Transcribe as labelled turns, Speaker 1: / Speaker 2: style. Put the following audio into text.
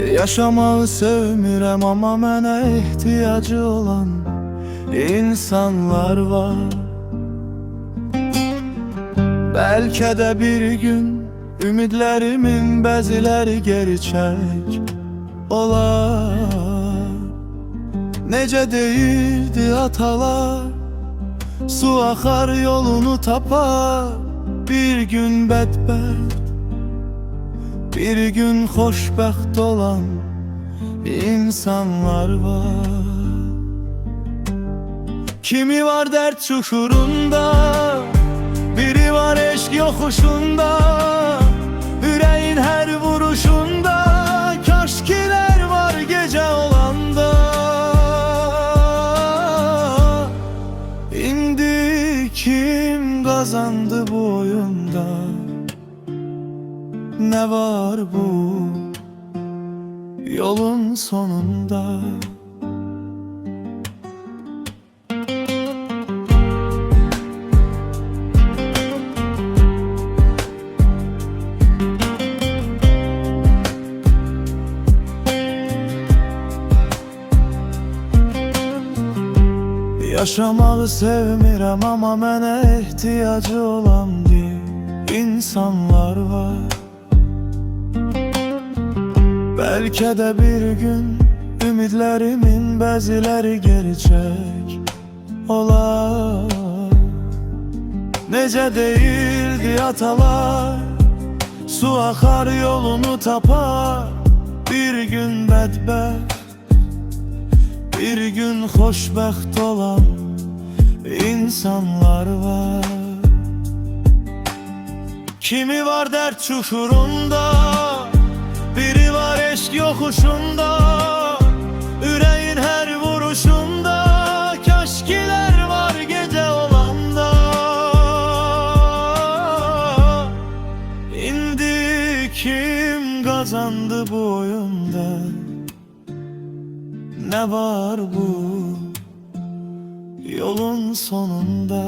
Speaker 1: Yaşamağı sevmirəm, amma mənə ehtiyacı olan insanlar var. Bəlkə də bir gün ümidlərimin bəziləri gerçək olar. Necə deyirdi atalar, su axar yolunu tapar. Bir gün bədbəxt, bir gün xoşbəxt olan insanlar var. Kimi var dərd çuxurunda, biri var eşq yoxuşunda. Ürəyin hər vuruşunda kaşkilər var gecə olanda. İndi kim qazandı bu oyunda? Ne var bu yolun sonunda? Yaşamağı sevmirəm, amma mənə ehtiyacı olan bir insanlar var. Bəlkə də bir gün ümidlərimin bəziləri gerçək olar. Necə deyirdi atalar, su axar yolunu tapar. Bir gün bədbəxt, bir gün xoşbəxt olan insanlar var. Kimi var dərd çuxurunda, biri var eşq yoxuşunda. Ürəyin hər vuruşunda kaşkilər var gecə olanda. İndi kim qazandı bu oyunda? Ne var bu yolun sonunda?